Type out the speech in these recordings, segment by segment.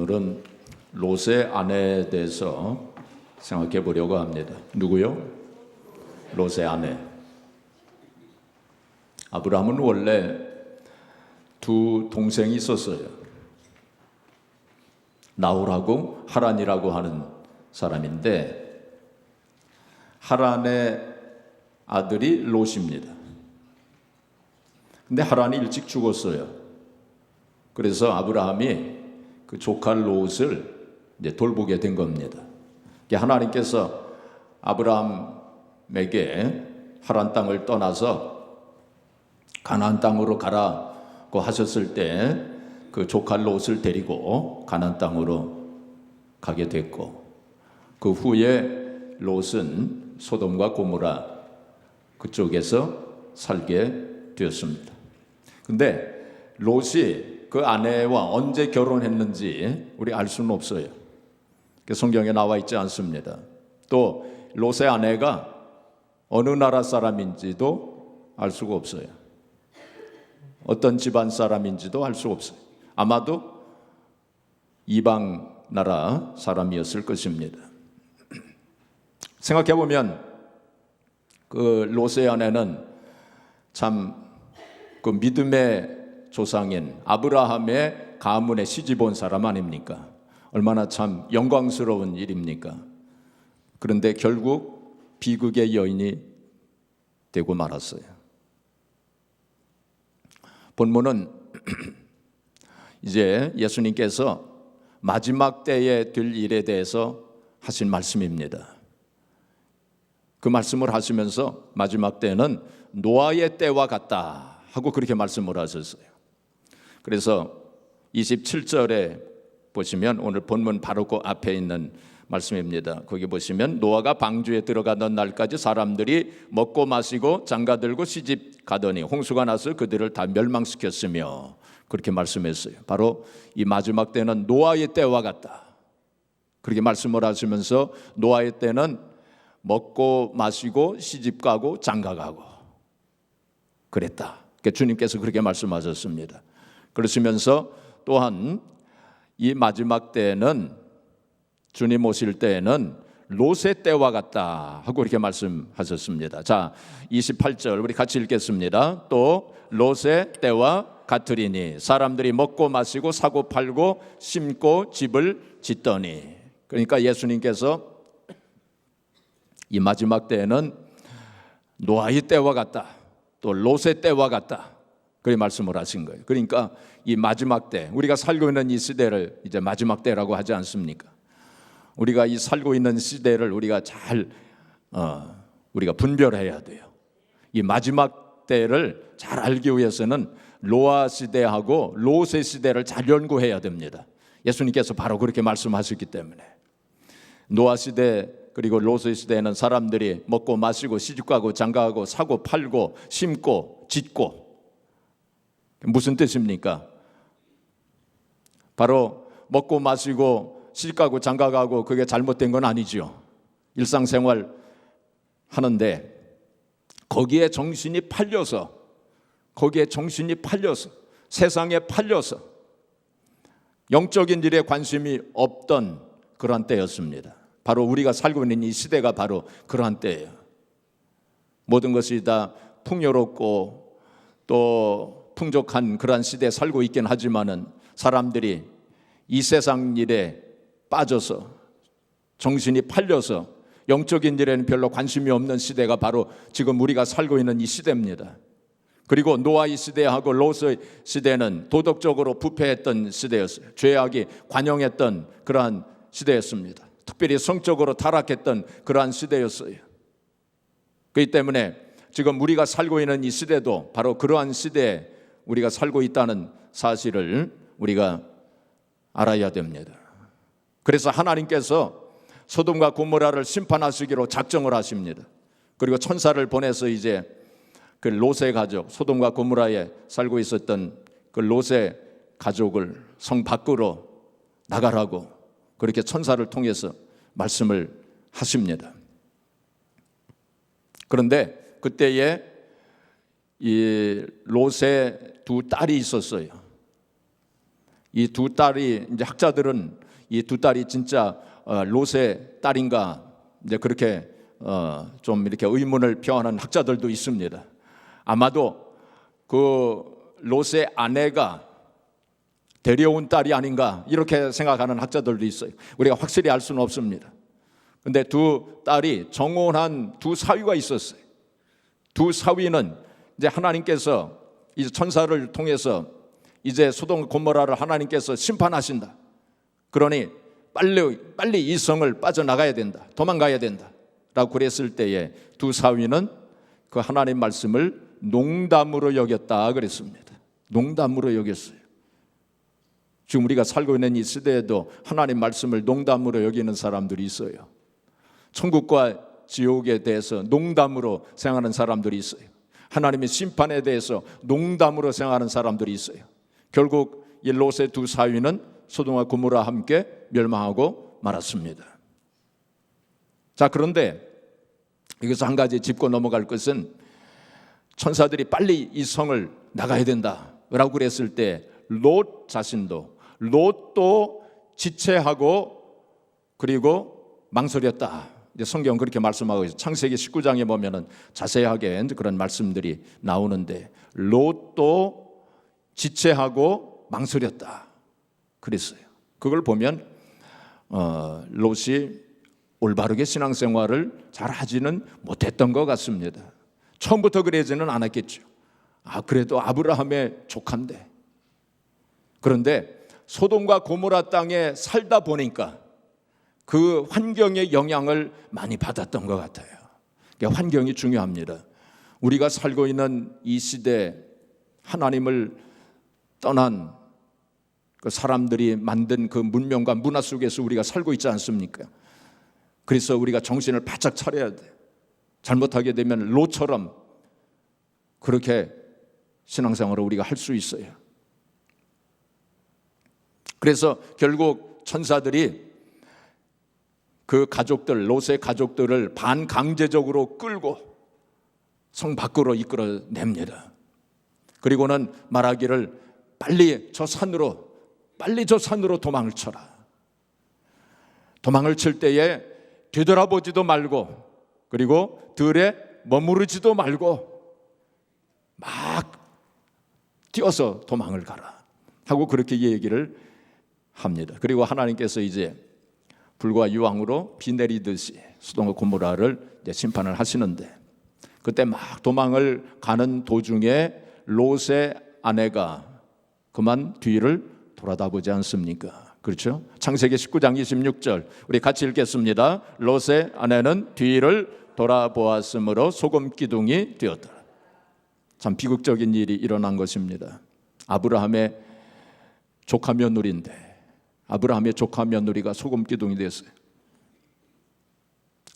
오늘은 롯의 아내에 대해서 생각해 보려고 합니다. 누구요? 롯의 아내. 아브라함은 원래 두 동생이 있었어요. 나홀하고 하란이라고 하는 사람인데, 하란의 아들이 롯입니다. 근데 하란이 일찍 죽었어요. 그래서 아브라함이 그 조카 롯을 이제 돌보게 된 겁니다. 하나님께서 아브라함에게 하란 땅을 떠나서 가나안 땅으로 가라고 하셨을 때 그 조카 롯을 데리고 가나안 땅으로 가게 됐고, 그 후에 롯은 소돔과 고모라 그쪽에서 살게 되었습니다. 근데 롯이 그 아내와 언제 결혼했는지 우리 알 수는 없어요. 성경에 나와 있지 않습니다. 또 롯의 아내가 어느 나라 사람인지도 알 수가 없어요. 어떤 집안 사람인지도 알 수가 없어요. 아마도 이방 나라 사람이었을 것입니다. 생각해보면 그 롯의 아내는 참 그 믿음의 조상인 아브라함의 가문에 시집온 사람 아닙니까? 얼마나 참 영광스러운 일입니까? 그런데 결국 비극의 여인이 되고 말았어요. 본문은 이제 예수님께서 마지막 때에 될 일에 대해서 하신 말씀입니다. 그 말씀을 하시면서 마지막 때는 노아의 때와 같다 하고 그렇게 말씀을 하셨어요. 그래서 27절에 보시면 오늘 본문 바로 그 앞에 있는 말씀입니다. 거기 보시면 노아가 방주에 들어가던 날까지 사람들이 먹고 마시고 장가들고 시집 가더니 홍수가 나서 그들을 다 멸망시켰으며, 그렇게 말씀했어요. 바로 이 마지막 때는 노아의 때와 같다, 그렇게 말씀을 하시면서 노아의 때는 먹고 마시고 시집 가고 장가 가고 그랬다, 주님께서 그렇게 말씀하셨습니다. 그러시면서 또한 이 마지막 때는 주님 오실 때에는 롯의 때와 같다 하고 이렇게 말씀하셨습니다. 자, 28절 우리 같이 읽겠습니다. 또 롯의 때와 같으리니 사람들이 먹고 마시고 사고 팔고 심고 집을 짓더니, 그러니까 예수님께서 이 마지막 때에는 노아의 때와 같다, 또 롯의 때와 같다, 그렇게 말씀을 하신 거예요. 그러니까 이 마지막 때, 우리가 살고 있는 이 시대를 이제 마지막 때라고 하지 않습니까? 우리가 이 살고 있는 시대를 우리가 잘 우리가 분별해야 돼요. 이 마지막 때를 잘 알기 위해서는 노아 시대하고 롯의 시대를 잘 연구해야 됩니다. 예수님께서 바로 그렇게 말씀하셨기 때문에. 노아 시대 그리고 롯의 시대에는 사람들이 먹고 마시고 시집가고 장가가고 사고 팔고 심고 짓고, 무슨 뜻입니까? 바로 먹고 마시고 시집가고 장가가고 그게 잘못된 건 아니죠. 일상생활 하는데 거기에 정신이 팔려서 세상에 팔려서 영적인 일에 관심이 없던 그러한 때였습니다. 바로 우리가 살고 있는 이 시대가 바로 그러한 때예요. 모든 것이 다 풍요롭고 또 풍족한 그러한 시대에 살고 있긴 하지만은 사람들이 이 세상 일에 빠져서 정신이 팔려서 영적인 일에는 별로 관심이 없는 시대가 바로 지금 우리가 살고 있는 이 시대입니다. 그리고 노아의 시대하고 롯의 시대는 도덕적으로 부패했던 시대였어요. 죄악이 관영했던 그러한 시대였습니다. 특별히 성적으로 타락했던 그러한 시대였어요. 그렇기 때문에 지금 우리가 살고 있는 이 시대도 바로 그러한 시대에 우리가 살고 있다는 사실을 우리가 알아야 됩니다. 그래서 하나님께서 소돔과 고모라를 심판하시기로 작정을 하십니다. 그리고 천사를 보내서 이제 그 롯의 가족, 소돔과 고모라에 살고 있었던 그 롯의 가족을 성 밖으로 나가라고 그렇게 천사를 통해서 말씀을 하십니다. 그런데 그때에 이 롯의 두 딸이 있었어요. 이 두 딸이 이제 학자들은 이 두 딸이 진짜 롯의 딸인가 이제 그렇게 좀 이렇게 의문을 표하는 학자들도 있습니다. 아마도 그 롯의 아내가 데려온 딸이 아닌가 이렇게 생각하는 학자들도 있어요. 우리가 확실히 알 수는 없습니다. 근데 두 딸이 정혼한 두 사위가 있었어요. 두 사위는 이제 하나님께서 이제 천사를 통해서 이제 소돔 고모라를 하나님께서 심판하신다. 그러니 빨리 이 성을 빠져나가야 된다. 도망가야 된다. 라고 그랬을 때에 두 사위는 그 하나님 말씀을 농담으로 여겼다 그랬습니다. 농담으로 여겼어요. 지금 우리가 살고 있는 이 시대에도 하나님 말씀을 농담으로 여기는 사람들이 있어요. 천국과 지옥에 대해서 농담으로 생각하는 사람들이 있어요. 하나님의 심판에 대해서 농담으로 생각하는 사람들이 있어요. 결국 이 롯의 두 사위는 소돔과 고모라와 함께 멸망하고 말았습니다. 자, 그런데 여기서 한 가지 짚고 넘어갈 것은 천사들이 빨리 이 성을 나가야 된다라고 그랬을 때 롯도 지체하고 그리고 망설였다. 이제 성경 그렇게 말씀하고 있어요. 창세기 19장에 보면은 자세하게 그런 말씀들이 나오는데 롯도 지체하고 망설였다. 그랬어요. 그걸 보면 롯이 올바르게 신앙생활을 잘 하지는 못했던 것 같습니다. 처음부터 그러지는 않았겠죠. 그래도 아브라함의 조카인데. 그런데 소돔과 고모라 땅에 살다 보니까 그 환경의 영향을 많이 받았던 것 같아요. 그러니까 환경이 중요합니다. 우리가 살고 있는 이 시대 하나님을 떠난 그 사람들이 만든 그 문명과 문화 속에서 우리가 살고 있지 않습니까? 그래서 우리가 정신을 바짝 차려야 돼. 잘못하게 되면 롯처럼 그렇게 신앙생활을 우리가 할 수 있어요. 그래서 결국 천사들이 그 가족들, 롯의 가족들을 반강제적으로 끌고 성 밖으로 이끌어냅니다. 그리고는 말하기를 빨리 저 산으로 도망을 쳐라. 도망을 칠 때에 되돌아보지도 말고 그리고 들에 머무르지도 말고 막 뛰어서 도망을 가라 하고 그렇게 얘기를 합니다. 그리고 하나님께서 이제 불과 유황으로 비 내리듯이 소돔과 고모라를 이제 심판을 하시는데 그때 막 도망을 가는 도중에 롯의 아내가 그만 뒤를 돌아다보지 않습니까? 그렇죠? 창세기 19장 26절 우리 같이 읽겠습니다. 롯의 아내는 뒤를 돌아보았으므로 소금 기둥이 되었더라. 참 비극적인 일이 일어난 것입니다. 아브라함의 조카 며느리인데 아브라함의 조카 며느리가 소금 기둥이 됐어요.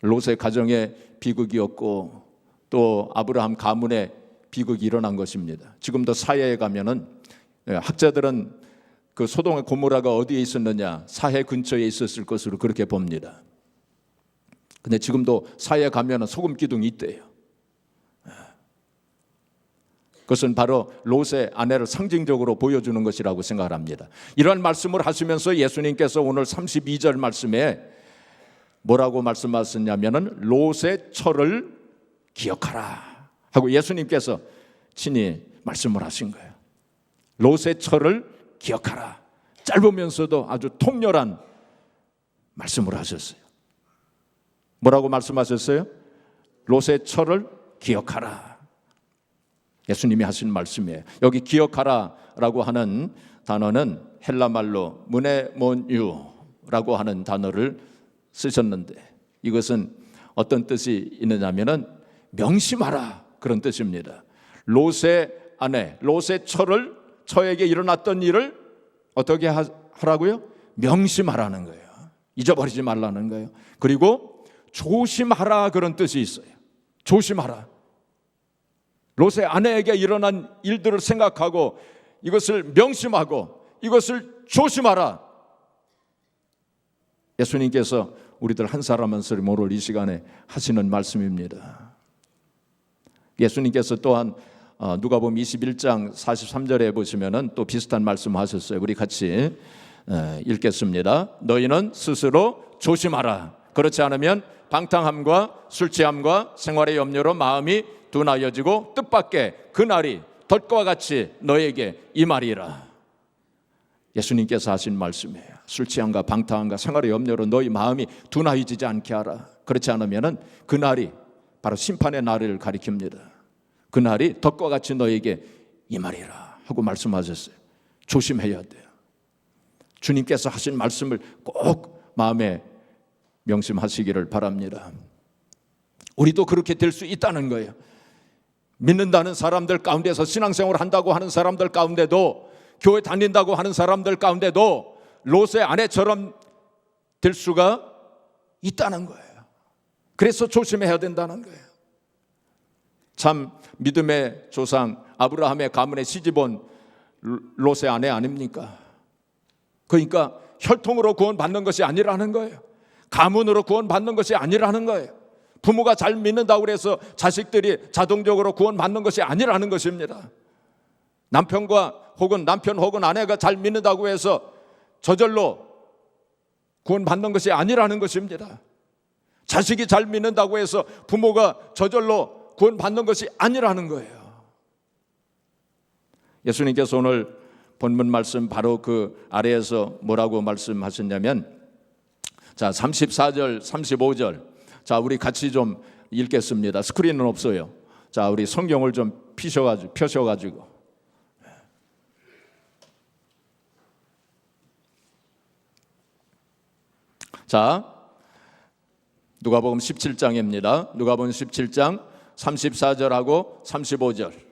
롯의 가정의 비극이었고 또 아브라함 가문의 비극이 일어난 것입니다. 지금도 사해에 가면은 학자들은 그 소돔과 고모라가 어디에 있었느냐 사해 근처에 있었을 것으로 그렇게 봅니다. 근데 지금도 사해에 가면은 소금 기둥이 있대요. 그것은 바로 롯의 아내를 상징적으로 보여주는 것이라고 생각을 합니다. 이러한 말씀을 하시면서 예수님께서 오늘 32절 말씀에 뭐라고 말씀하셨냐면은 롯의 철을 기억하라 하고 예수님께서 친히 말씀을 하신 거예요. 롯의 철을 기억하라. 짧으면서도 아주 통렬한 말씀을 하셨어요. 뭐라고 말씀하셨어요? 롯의 철을 기억하라. 예수님이 하신 말씀이에요. 여기 기억하라라고 하는 단어는 헬라말로 무네몬유라고 하는 단어를 쓰셨는데 이것은 어떤 뜻이 있느냐면은 명심하라 그런 뜻입니다. 롯의 아내, 롯의 처에게 일어났던 일을 어떻게 하라고요? 명심하라는 거예요. 잊어버리지 말라는 거예요. 그리고 조심하라 그런 뜻이 있어요. 조심하라. 롯의 아내에게 일어난 일들을 생각하고 이것을 명심하고 이것을 조심하라. 예수님께서 우리들 한 사람 한 사람 오늘 이 시간에 하시는 말씀입니다. 예수님께서 또한 누가복음 21장 43절에 보시면은 또 비슷한 말씀하셨어요. 우리 같이 읽겠습니다. 너희는 스스로 조심하라. 그렇지 않으면 방탕함과 술 취함과 생활의 염려로 마음이 둔하여지고 뜻밖의 그날이 덫과 같이 너에게 임하리라. 예수님께서 하신 말씀이에요. 술 취함과 방탕함과 생활의 염려로 너희 마음이 둔하여지지 않게 하라. 그렇지 않으면 그날이 바로 심판의 날을 가리킵니다. 그날이 덫과 같이 너에게 임하리라 하고 말씀하셨어요. 조심해야 돼요. 주님께서 하신 말씀을 꼭 마음에 명심하시기를 바랍니다. 우리도 그렇게 될 수 있다는 거예요. 믿는다는 사람들 가운데서 신앙생활을 한다고 하는 사람들 가운데도 교회 다닌다고 하는 사람들 가운데도 롯의 아내처럼 될 수가 있다는 거예요. 그래서 조심해야 된다는 거예요. 참 믿음의 조상 아브라함의 가문에 시집온 롯의 아내 아닙니까? 그러니까 혈통으로 구원받는 것이 아니라는 거예요. 가문으로 구원받는 것이 아니라는 거예요. 부모가 잘 믿는다고 해서 자식들이 자동적으로 구원받는 것이 아니라는 것입니다. 남편 혹은 아내가 잘 믿는다고 해서 저절로 구원받는 것이 아니라는 것입니다. 자식이 잘 믿는다고 해서 부모가 저절로 구원받는 것이 아니라는 거예요. 예수님께서 오늘 본문 말씀 바로 그 아래에서 뭐라고 말씀하셨냐면, 자 34절 35절 자 우리 같이 좀 읽겠습니다. 스크린은 없어요. 자 우리 성경을 좀 펴셔가지고 자 누가복음 17장입니다. 누가복음 17장 34절하고 35절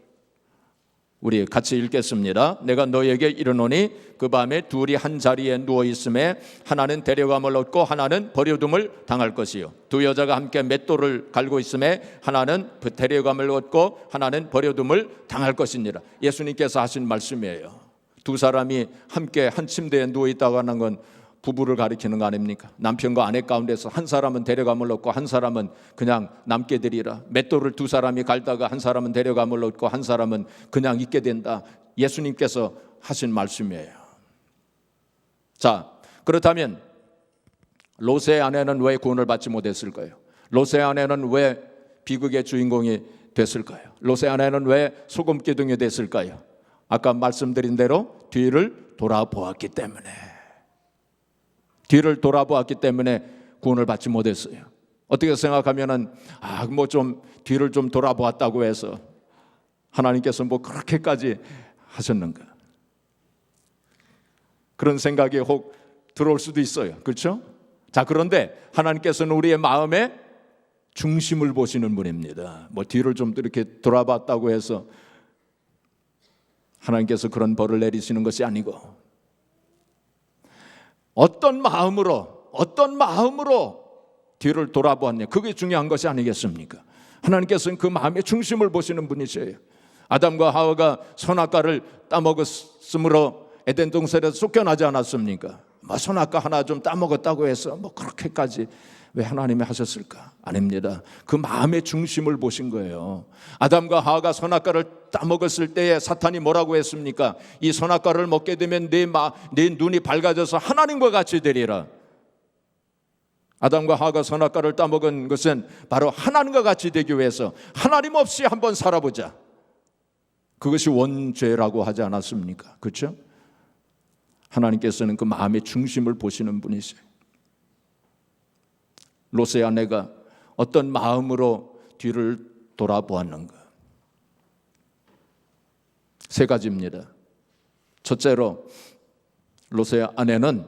우리 같이 읽겠습니다. 내가 너에게 이르노니 그 밤에 둘이 한 자리에 누워 있음에 하나는 데려감을 얻고 하나는 버려둠을 당할 것이요 두 여자가 함께 맷돌을 갈고 있음에 하나는 데려감을 얻고 하나는 버려둠을 당할 것이니라. 예수님께서 하신 말씀이에요. 두 사람이 함께 한 침대에 누워 있다고 하는 건 부부를 가리키는 거 아닙니까? 남편과 아내 가운데서 한 사람은 데려감을 얻고 한 사람은 그냥 남게 되리라. 맷돌을 두 사람이 갈다가 한 사람은 데려감을 얻고 한 사람은 그냥 있게 된다. 예수님께서 하신 말씀이에요. 자, 그렇다면 롯의 아내는 왜 구원을 받지 못했을까요? 롯의 아내는 왜 비극의 주인공이 됐을까요? 롯의 아내는 왜 소금기둥이 됐을까요? 아까 말씀드린 대로 뒤를 돌아보았기 때문에. 뒤를 돌아보았기 때문에 구원을 받지 못했어요. 어떻게 생각하면은 뭐 좀 뒤를 좀 돌아보았다고 해서 하나님께서 뭐 그렇게까지 하셨는가? 그런 생각이 혹 들어올 수도 있어요. 그렇죠? 자, 그런데 하나님께서는 우리의 마음의 중심을 보시는 분입니다. 뭐 뒤를 좀 이렇게 돌아봤다고 해서 하나님께서 그런 벌을 내리시는 것이 아니고 어떤 마음으로 뒤를 돌아보았냐, 그게 중요한 것이 아니겠습니까? 하나님께서는 그 마음의 중심을 보시는 분이세요. 아담과 하와가 선악과를 따먹었으므로 에덴 동산에서 쫓겨나지 않았습니까? 선악과 하나 좀 따먹었다고 해서 그렇게까지 왜 하나님이 하셨을까? 아닙니다. 그 마음의 중심을 보신 거예요. 아담과 하와가 선악과를 따먹었을 때에 사탄이 뭐라고 했습니까? 이 선악과를 먹게 되면 네 눈이 밝아져서 하나님과 같이 되리라. 아담과 하와가 선악과를 따먹은 것은 바로 하나님과 같이 되기 위해서 하나님 없이 한번 살아보자. 그것이 원죄라고 하지 않았습니까? 그렇죠? 하나님께서는 그 마음의 중심을 보시는 분이세요. 롯의 아내가 어떤 마음으로 뒤를 돌아보았는가? 세 가지입니다. 첫째로 롯의 아내는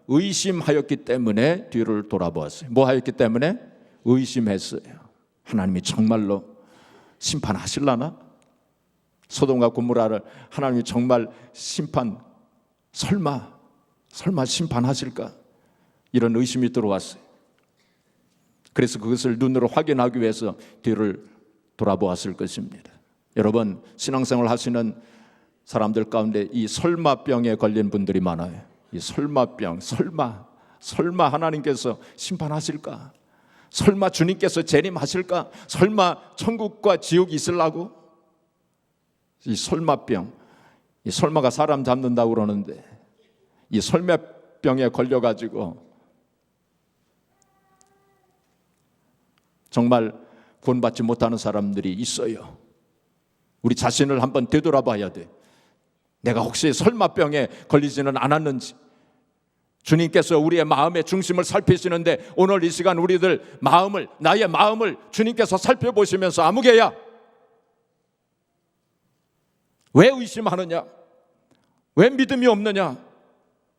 의심하였기 때문에 뒤를 돌아보았어요. 뭐 하였기 때문에? 의심했어요. 하나님이 정말로 심판하실라나? 소돔과 고모라를 하나님이 정말 설마 심판하실까? 이런 의심이 들어왔어요. 그래서 그것을 눈으로 확인하기 위해서 뒤를 돌아보았을 것입니다. 여러분, 신앙생활 하시는 사람들 가운데 이 설마병에 걸린 분들이 많아요. 이 설마병, 설마 하나님께서 심판하실까? 설마 주님께서 재림하실까? 설마 천국과 지옥이 있으려고? 이 설마병, 이 설마가 사람 잡는다고 그러는데 이 설마병에 걸려가지고 정말 구원받지 못하는 사람들이 있어요. 우리 자신을 한번 되돌아봐야 돼. 내가 혹시 설마병에 걸리지는 않았는지, 주님께서 우리의 마음의 중심을 살피시는데 오늘 이 시간 우리들 마음을, 나의 마음을 주님께서 살펴보시면서 아무개야, 왜 의심하느냐? 왜 믿음이 없느냐?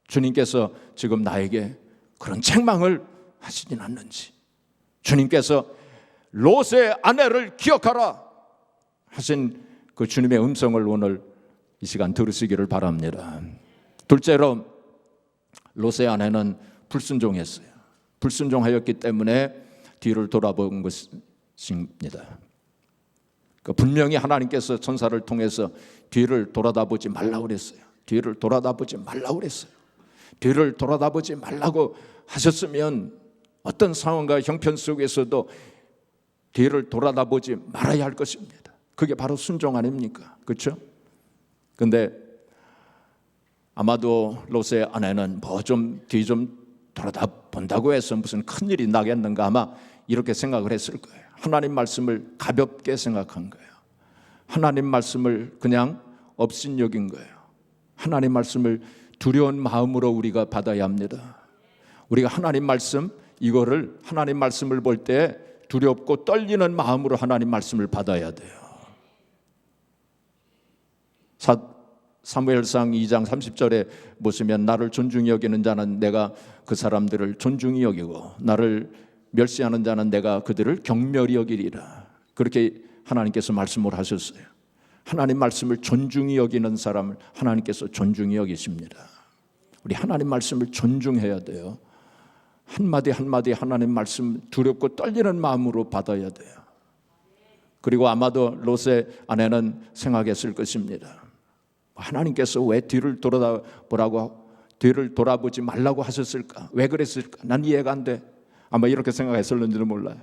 주님께서 지금 나에게 그런 책망을 하시진 않는지, 주님께서 롯의 아내를 기억하라 하신 그 주님의 음성을 오늘 이 시간 들으시기를 바랍니다. 둘째로, 롯의 아내는 불순종했어요. 불순종하였기 때문에 뒤를 돌아본 것입니다. 분명히 하나님께서 천사를 통해서 뒤를 돌아다보지 말라고 그랬어요. 뒤를 돌아다보지 말라고 그랬어요. 뒤를 돌아다보지 말라고 하셨으면 어떤 상황과 형편 속에서도 뒤를 돌아다보지 말아야 할 것입니다. 그게 바로 순종 아닙니까? 그렇죠? 근데 아마도 롯의 아내는 뒤 좀 돌아다본다고 해서 무슨 큰일이 나겠는가, 아마 이렇게 생각을 했을 거예요. 하나님 말씀을 가볍게 생각한 거예요. 하나님 말씀을 그냥 업신여긴 거예요. 하나님 말씀을 두려운 마음으로 우리가 받아야 합니다. 우리가 하나님 말씀, 이거를 하나님 말씀을 볼 때 두렵고 떨리는 마음으로 하나님 말씀을 받아야 돼요. 사무엘상 2장 30절에 보시면 나를 존중히 여기는 자는 내가 그 사람들을 존중히 여기고 나를 멸시하는 자는 내가 그들을 경멸히 여기리라. 그렇게 하나님께서 말씀을 하셨어요. 하나님 말씀을 존중히 여기는 사람을 하나님께서 존중히 여기십니다. 우리 하나님 말씀을 존중해야 돼요. 한마디 한마디 하나님 말씀 두렵고 떨리는 마음으로 받아야 돼요. 그리고 아마도 롯의 아내는 생각했을 것입니다. 하나님께서 왜 뒤를 돌아보지 말라고 하셨을까? 왜 그랬을까? 난 이해가 안 돼. 아마 이렇게 생각했을는지는 몰라요.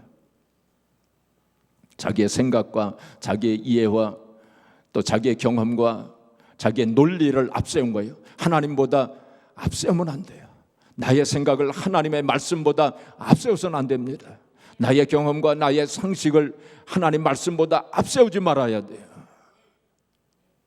자기의 생각과 자기의 이해와 또 자기의 경험과 자기의 논리를 앞세운 거예요. 하나님보다 앞세우면 안 돼요. 나의 생각을 하나님의 말씀보다 앞세워서는 안 됩니다. 나의 경험과 나의 상식을 하나님 말씀보다 앞세우지 말아야 돼요.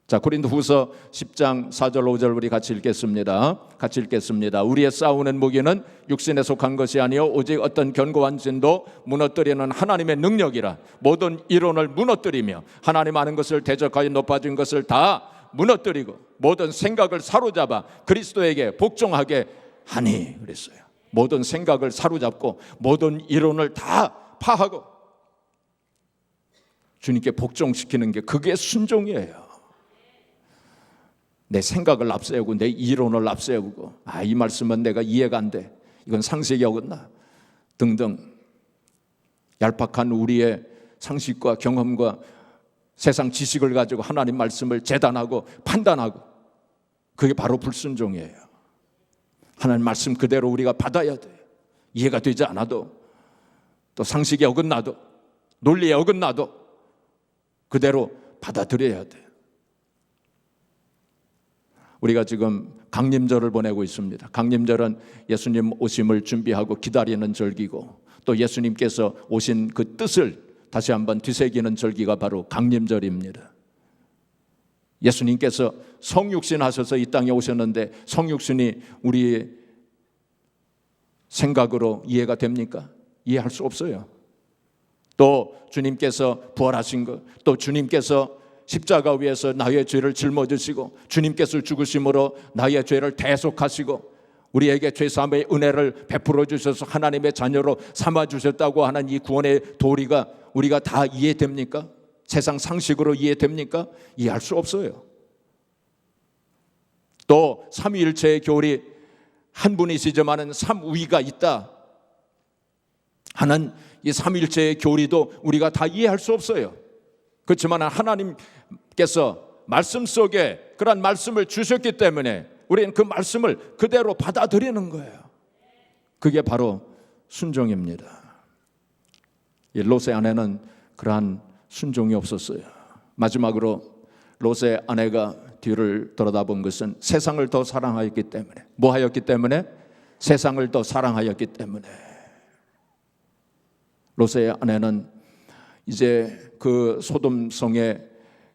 자, 고린도후서 10장 4절 5절 우리 같이 읽겠습니다. 같이 읽겠습니다. 우리의 싸우는 무기는 육신에 속한 것이 아니요 오직 어떤 견고한 진도 무너뜨리는 하나님의 능력이라. 모든 이론을 무너뜨리며 하나님 아는 것을 대적하여 높아진 것을 다 무너뜨리고 모든 생각을 사로잡아 그리스도에게 복종하게 하니 그랬어요. 모든 생각을 사로잡고 모든 이론을 다 파하고 주님께 복종시키는 게 그게 순종이에요. 내 생각을 앞세우고 내 이론을 앞세우고 이 말씀은 내가 이해가 안 돼, 이건 상식이 어긋나 등등 얄팍한 우리의 상식과 경험과 세상 지식을 가지고 하나님 말씀을 재단하고 판단하고, 그게 바로 불순종이에요. 하나님 말씀 그대로 우리가 받아야 돼요. 이해가 되지 않아도 또 상식에 어긋나도 논리에 어긋나도 그대로 받아들여야 돼요. 우리가 지금 강림절을 보내고 있습니다. 강림절은 예수님 오심을 준비하고 기다리는 절기고 또 예수님께서 오신 그 뜻을 다시 한번 되새기는 절기가 바로 강림절입니다. 예수님께서 성육신 하셔서 이 땅에 오셨는데 성육신이 우리의 생각으로 이해가 됩니까? 이해할 수 없어요. 또 주님께서 부활하신 것, 또 주님께서 십자가 위에서 나의 죄를 짊어지시고 주님께서 죽으심으로 나의 죄를 대속하시고 우리에게 죄사함의 은혜를 베풀어 주셔서 하나님의 자녀로 삼아주셨다고 하는 이 구원의 도리가 우리가 다 이해됩니까? 세상 상식으로 이해됩니까? 이해할 수 없어요. 또 삼위일체의 교리 한 분이시지만은 삼위가 있다 하는 이 삼위일체의 교리도 우리가 다 이해할 수 없어요. 그렇지만 하나님께서 말씀 속에 그런 말씀을 주셨기 때문에 우리는 그 말씀을 그대로 받아들이는 거예요. 그게 바로 순종입니다. 이 롯의 아내는 그러한 순종이 없었어요. 마지막으로 롯의 아내가 뒤를 돌아다본 것은 세상을 더 사랑하였기 때문에. 뭐 하였기 때문에? 세상을 더 사랑하였기 때문에. 롯의 아내는 이제 그 소돔성에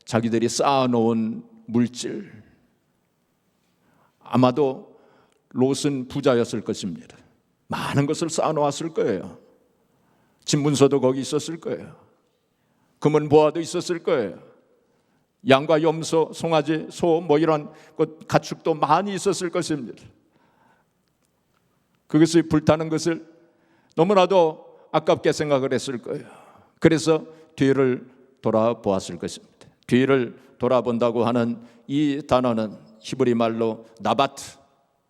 자기들이 쌓아놓은 물질, 아마도 롯은 부자였을 것입니다. 많은 것을 쌓아놓았을 거예요. 집문서도 거기 있었을 거예요. 금은 보화도 있었을 거예요. 양과 염소, 송아지, 소 뭐 이런 것 가축도 많이 있었을 것입니다. 그것이 불타는 것을 너무나도 아깝게 생각을 했을 거예요. 그래서 뒤를 돌아보았을 것입니다. 뒤를 돌아본다고 하는 이 단어는 히브리 말로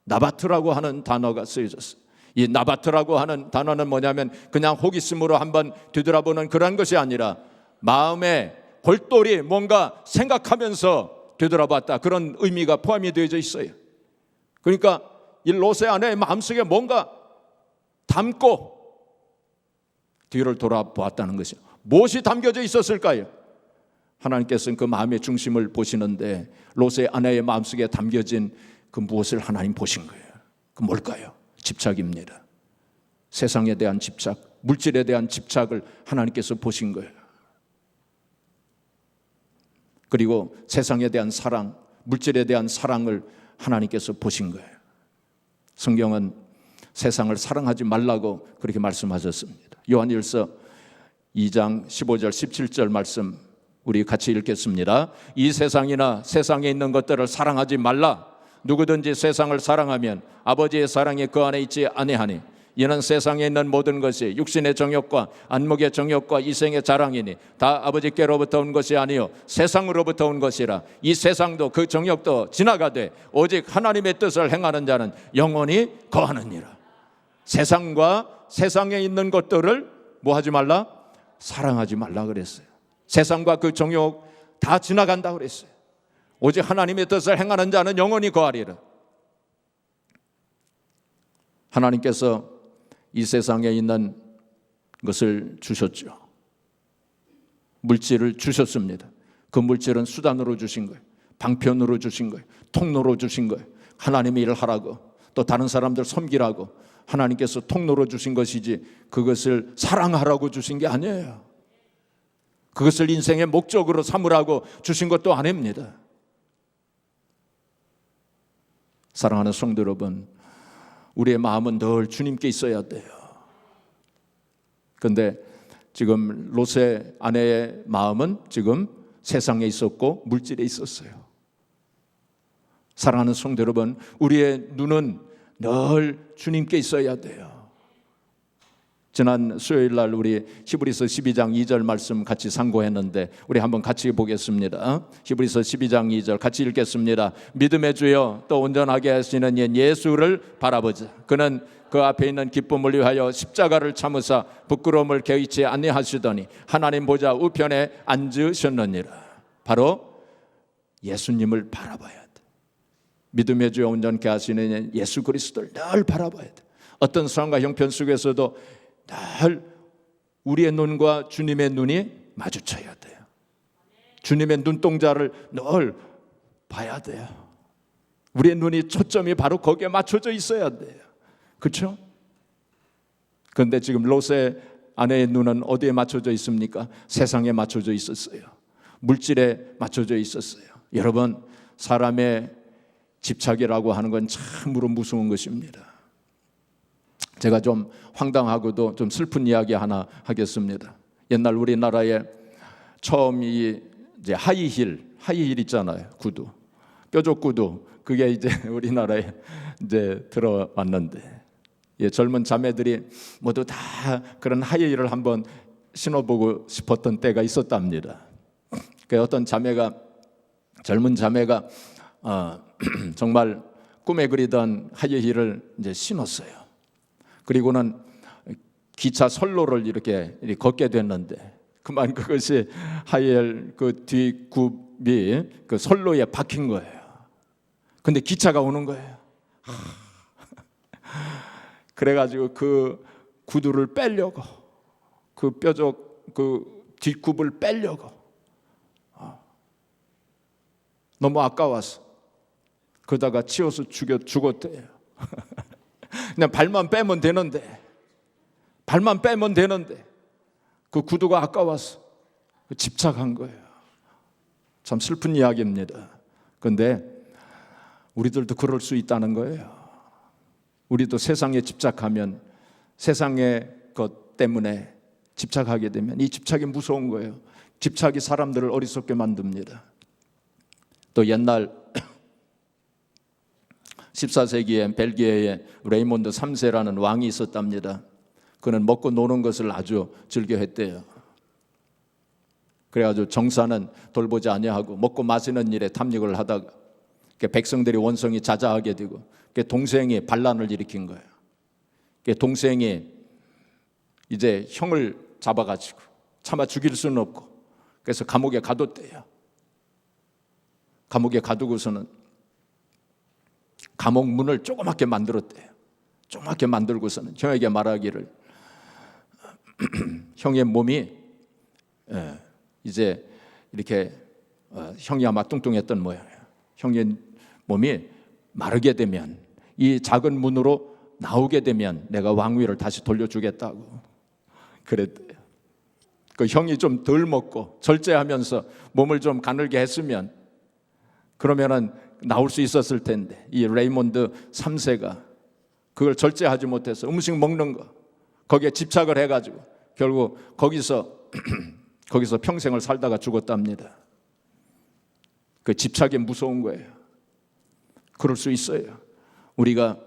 나바트라고 하는 단어가 쓰여졌어요. 이 나바트라고 하는 단어는 뭐냐면 그냥 호기심으로 한번 뒤돌아보는 그런 것이 아니라 마음에 골똘히 뭔가 생각하면서 되돌아봤다, 그런 의미가 포함이 되어져 있어요. 그러니까 이 롯의 아내의 마음속에 뭔가 담고 뒤를 돌아보았다는 것이요. 무엇이 담겨져 있었을까요? 하나님께서는 그 마음의 중심을 보시는데 롯의 아내의 마음속에 담겨진 그 무엇을 하나님 보신 거예요. 그 뭘까요? 집착입니다. 세상에 대한 집착, 물질에 대한 집착을 하나님께서 보신 거예요. 그리고 세상에 대한 사랑, 물질에 대한 사랑을 하나님께서 보신 거예요. 성경은 세상을 사랑하지 말라고 그렇게 말씀하셨습니다. 요한일서 2장 15절 17절 말씀 우리 같이 읽겠습니다. 이 세상이나 세상에 있는 것들을 사랑하지 말라. 누구든지 세상을 사랑하면 아버지의 사랑이 그 안에 있지 아니하니 이는 세상에 있는 모든 것이 육신의 정욕과 안목의 정욕과 이생의 자랑이니 다 아버지께로부터 온 것이 아니요 세상으로부터 온 것이라. 이 세상도 그 정욕도 지나가되 오직 하나님의 뜻을 행하는 자는 영원히 거하느니라. 세상과 세상에 있는 것들을 뭐 하지 말라? 사랑하지 말라 그랬어요. 세상과 그 정욕 다 지나간다 그랬어요. 오직 하나님의 뜻을 행하는 자는 영원히 거하리라. 하나님께서 이 세상에 있는 것을 주셨죠. 물질을 주셨습니다. 그 물질은 수단으로 주신 거예요. 방편으로 주신 거예요. 통로로 주신 거예요. 하나님의 일을 하라고, 또 다른 사람들 섬기라고 하나님께서 통로로 주신 것이지 그것을 사랑하라고 주신 게 아니에요. 그것을 인생의 목적으로 삼으라고 주신 것도 아닙니다. 사랑하는 성도 여러분, 우리의 마음은 늘 주님께 있어야 돼요. 그런데 지금 롯의 아내의 마음은 지금 세상에 있었고 물질에 있었어요. 사랑하는 성도 여러분, 우리의 눈은 늘 주님께 있어야 돼요. 지난 수요일 날 우리 히브리서 12장 2절 말씀 같이 상고했는데 우리 한번 같이 보겠습니다. 히브리서 12장 2절 같이 읽겠습니다. 믿음의 주여 또 온전하게 하시는 예수를 바라보자. 그는 그 앞에 있는 기쁨을 위하여 십자가를 참으사 부끄러움을 개의치 아니하시더니 하나님 보좌 우편에 앉으셨느니라. 바로 예수님을 바라봐야 돼. 믿음의 주여 온전케 하시는 예수 그리스도를 늘 바라봐야 돼. 어떤 상황과 형편 속에서도 늘 우리의 눈과 주님의 눈이 마주쳐야 돼요. 주님의 눈동자를 늘 봐야 돼요. 우리의 눈이 초점이 바로 거기에 맞춰져 있어야 돼요. 그렇죠? 그런데 지금 롯의 아내의 눈은 어디에 맞춰져 있습니까? 세상에 맞춰져 있었어요. 물질에 맞춰져 있었어요. 여러분, 사람의 집착이라고 하는 건 참으로 무서운 것입니다. 제가 좀 황당하고도 좀 슬픈 이야기 하나 하겠습니다. 옛날 우리나라에 처음 이제 하이힐 있잖아요. 구두, 뾰족 구두. 그게 이제 우리나라에 이제 들어왔는데, 젊은 자매들이 모두 다 그런 하이힐을 한번 신어보고 싶었던 때가 있었답니다. 그 어떤 젊은 자매가 정말 꿈에 그리던 하이힐을 이제 신었어요. 그리고는 기차 선로를 이렇게 걷게 됐는데 그만 그것이 하이힐 그 뒷굽이 그 선로에 박힌 거예요. 근데 기차가 오는 거예요. 그래가지고 그 구두를 빼려고 그 뼈적 그 뒷굽을 빼려고 너무 아까워서 그러다가 치어서 죽었대요. 그냥 발만 빼면 되는데 그 구두가 아까워서 집착한 거예요. 참 슬픈 이야기입니다. 그런데 우리들도 그럴 수 있다는 거예요. 우리도 세상에 집착하면, 세상의 것 때문에 집착하게 되면 이 집착이 무서운 거예요. 집착이 사람들을 어리석게 만듭니다. 또 옛날 14세기에 벨기에에 레이몬드 3세라는 왕이 있었답니다. 그는 먹고 노는 것을 아주 즐겨했대요. 그래가지고 정사는 돌보지 아니하고 먹고 마시는 일에 탐닉을 하다가 백성들이 원성이 자자하게 되고 동생이 반란을 일으킨 거예요. 동생이 이제 형을 잡아가지고 차마 죽일 수는 없고 그래서 감옥에 가뒀대요. 감옥에 가두고서는 감옥 문을 조그맣게 만들었대요. 조그맣게 만들고서는 형에게 말하기를 형의 몸이 이제 이렇게 형이 아마 뚱뚱했던 모양이에요. 형의 몸이 마르게 되면 이 작은 문으로 나오게 되면 내가 왕위를 다시 돌려주겠다고 그랬대요. 그 형이 좀 덜 먹고 절제하면서 몸을 좀 가늘게 했으면 그러면은 나올 수 있었을 텐데 이 레이몬드 3세가 그걸 절제하지 못해서 음식 먹는 거 거기에 집착을 해가지고 결국 거기서 평생을 살다가 죽었답니다. 그 집착이 무서운 거예요. 그럴 수 있어요. 우리가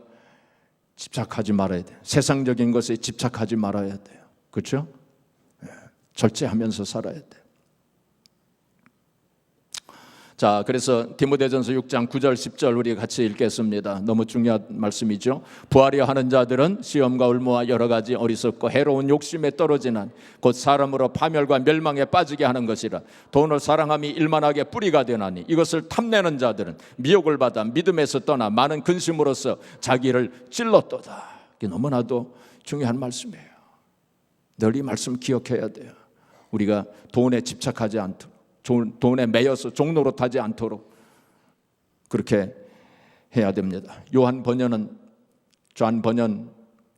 집착하지 말아야 돼요. 세상적인 것에 집착하지 말아야 돼요. 그렇죠? 절제하면서 살아야 돼요. 자, 그래서 디모데전서 6장 9절 10절 우리 같이 읽겠습니다. 너무 중요한 말씀이죠. 부하려 하는 자들은 시험과 울무와 여러 가지 어리석고 해로운 욕심에 떨어지는 곧 사람으로 파멸과 멸망에 빠지게 하는 것이라. 돈을 사랑함이 일만하게 뿌리가 되나니 이것을 탐내는 자들은 미혹을 받아 믿음에서 떠나 많은 근심으로써 자기를 찔렀도다. 이게 너무나도 중요한 말씀이에요. 늘 이 말씀 기억해야 돼요. 우리가 돈에 집착하지 않도록, 돈에 매여서 종노릇하지 않도록 그렇게 해야 됩니다. 요한 번연은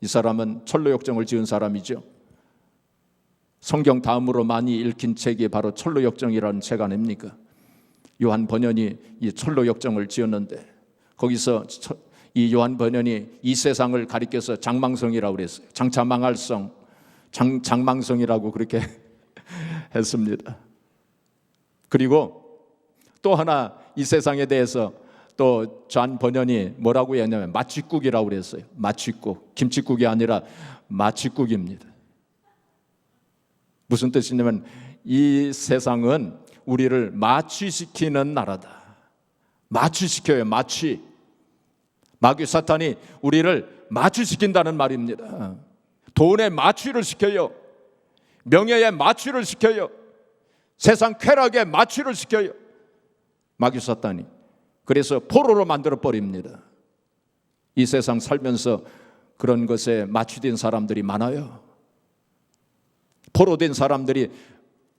이 사람은 철로역정을 지은 사람이죠. 성경 다음으로 많이 읽힌 책이 바로 철로역정이라는 책 아닙니까? 요한 번연이 이 철로역정을 지었는데 거기서 이 요한 번연이 이 세상을 가리켜서 장망성이라고 그랬어요. 장차 망할 성, 장망성이라고 그렇게 했습니다. 그리고 또 하나 이 세상에 대해서 또 존 번연이 뭐라고 했냐면 마취국이라고 그랬어요. 마취국, 김치국이 아니라 마취국입니다. 무슨 뜻이냐면 이 세상은 우리를 마취시키는 나라다. 마취시켜요. 마취. 마귀 사탄이 우리를 마취시킨다는 말입니다. 돈에 마취를 시켜요. 명예에 마취를 시켜요. 세상 쾌락에 마취를 시켜요. 마귀 사탄이. 그래서 포로로 만들어 버립니다. 이 세상 살면서 그런 것에 마취된 사람들이 많아요. 포로된 사람들이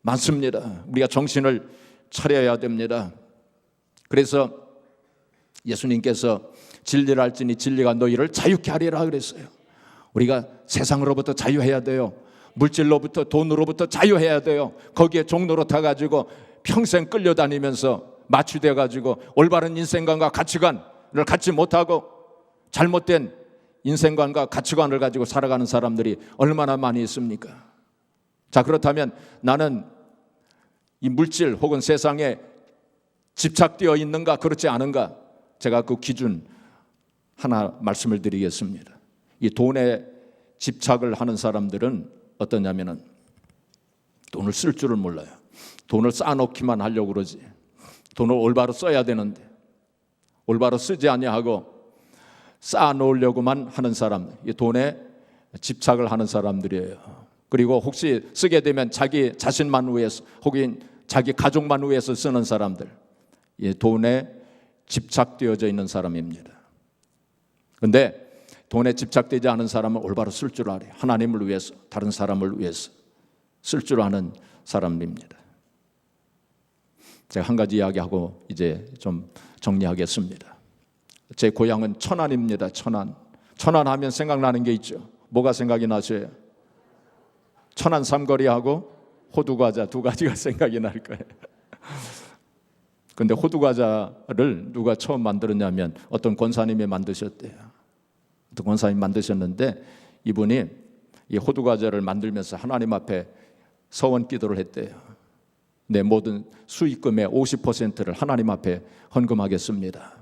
많습니다. 우리가 정신을 차려야 됩니다. 그래서 예수님께서 진리를 알지니 진리가 너희를 자유케 하리라 그랬어요. 우리가 세상으로부터 자유해야 돼요. 물질로부터, 돈으로부터 자유해야 돼요. 거기에 종로로 타가지고 평생 끌려다니면서 마취돼가지고 올바른 인생관과 가치관을 갖지 못하고 잘못된 인생관과 가치관을 가지고 살아가는 사람들이 얼마나 많이 있습니까? 자, 그렇다면 나는 이 물질 혹은 세상에 집착되어 있는가 그렇지 않은가? 제가 그 기준 하나 말씀을 드리겠습니다. 이 돈에 집착을 하는 사람들은 어떠냐면은 돈을 쓸 줄을 몰라요. 돈을 쌓아놓기만 하려고 그러지. 돈을 올바로 써야 되는데 올바로 쓰지 아니하고 쌓아놓으려고만 하는 사람들, 이 돈에 집착을 하는 사람들이에요. 그리고 혹시 쓰게 되면 자기 자신만 위해서 혹은 자기 가족만 위해서 쓰는 사람들, 이 돈에 집착되어져 있는 사람입니다. 그런데 돈에 집착되지 않은 사람은 올바로 쓸 줄 알아요. 하나님을 위해서, 다른 사람을 위해서. 쓸 줄 아는 사람입니다. 제가 한 가지 이야기하고 이제 좀 정리하겠습니다. 제 고향은 천안입니다. 천안. 천안 하면 생각나는 게 있죠. 뭐가 생각이 나세요? 천안 삼거리하고 호두과자 두 가지가 생각이 날 거예요. 근데 호두과자를 누가 처음 만들었냐면 어떤 권사님이 만드셨대요. 어떤 권사님이 만드셨는데 이분이 이 호두과자를 만들면서 하나님 앞에 서원 기도를 했대요. 내 모든 수익금의 50%를 하나님 앞에 헌금하겠습니다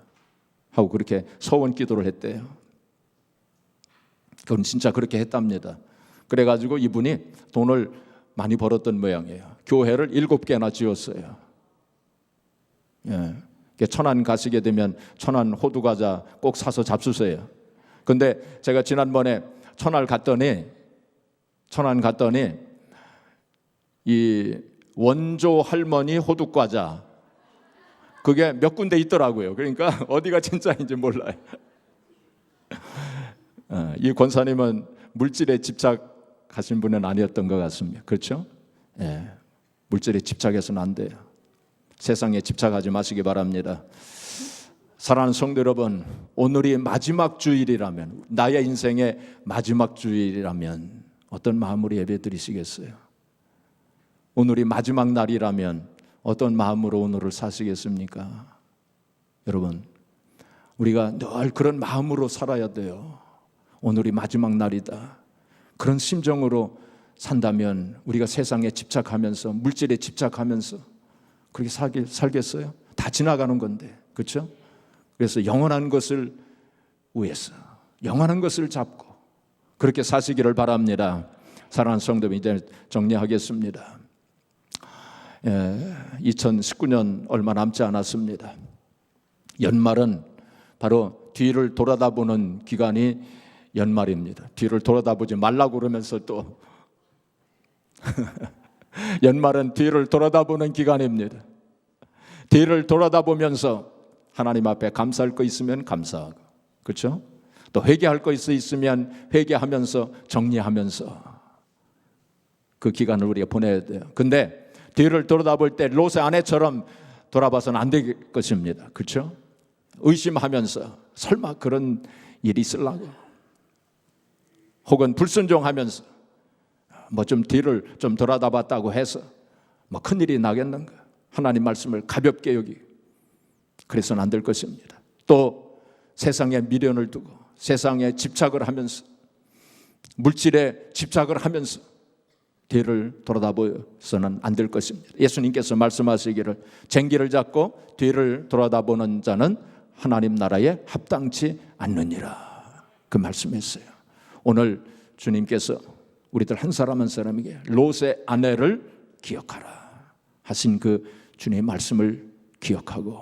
하고 그렇게 서원 기도를 했대요. 그건 진짜 그렇게 했답니다. 그래가지고 이분이 돈을 많이 벌었던 모양이에요. 교회를 7개나 지었어요. 예. 천안 가시게 되면 천안 호두과자 꼭 사서 잡수세요. 근데 제가 지난번에 천안 갔더니 이 원조 할머니 호두과자 그게 몇 군데 있더라고요. 그러니까 어디가 진짜인지 몰라요. 이 권사님은 물질에 집착하신 분은 아니었던 것 같습니다. 그렇죠? 예. 물질에 집착해서는 안 돼요. 세상에 집착하지 마시기 바랍니다. 사랑하는 성도 여러분, 오늘이 마지막 주일이라면, 나의 인생의 마지막 주일이라면 어떤 마음으로 예배드리시겠어요? 오늘이 마지막 날이라면 어떤 마음으로 오늘을 사시겠습니까? 여러분, 우리가 늘 그런 마음으로 살아야 돼요. 오늘이 마지막 날이다. 그런 심정으로 산다면 우리가 세상에 집착하면서, 물질에 집착하면서 그렇게 살겠어요? 다 지나가는 건데, 그렇죠? 그래서 영원한 것을 위해서, 영원한 것을 잡고 그렇게 사시기를 바랍니다. 사랑하는 성도님, 이제 정리하겠습니다. 2019년 얼마 남지 않았습니다. 연말은 바로 뒤를 돌아다보는 기간이 연말입니다. 뒤를 돌아다보지 말라고 그러면서 또 연말은 뒤를 돌아다보는 기간입니다. 뒤를 돌아다보면서 하나님 앞에 감사할 거 있으면 감사하고, 그렇죠? 또 회개할 거 있으면 회개하면서 정리하면서 그 기간을 우리가 보내야 돼요. 근데 뒤를 돌아다볼 때 롯의 아내처럼 돌아봐서는 안 될 것입니다. 그렇죠? 의심하면서 설마 그런 일이 있으려고, 혹은 불순종하면서 뭐 좀 뒤를 좀 돌아다봤다고 해서 뭐 큰일이 나겠는가, 하나님 말씀을 가볍게 여기고 그래서는 안 될 것입니다. 또 세상에 미련을 두고 세상에 집착을 하면서, 물질에 집착을 하면서 뒤를 돌아다보서는 안 될 것입니다. 예수님께서 말씀하시기를 쟁기를 잡고 뒤를 돌아다보는 자는 하나님 나라에 합당치 않느니라, 그 말씀했어요. 오늘 주님께서 우리들 한 사람 한 사람에게 롯의 아내를 기억하라 하신 그 주님의 말씀을 기억하고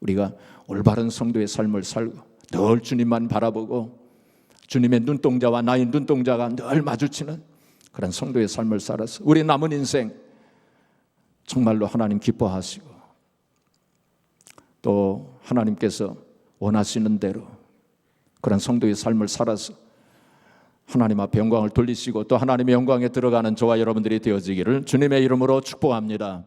우리가 올바른 성도의 삶을 살고 늘 주님만 바라보고 주님의 눈동자와 나의 눈동자가 늘 마주치는 그런 성도의 삶을 살아서 우리 남은 인생 정말로 하나님 기뻐하시고 또 하나님께서 원하시는 대로 그런 성도의 삶을 살아서 하나님 앞에 영광을 돌리시고 또 하나님의 영광에 들어가는 저와 여러분들이 되어지기를 주님의 이름으로 축복합니다.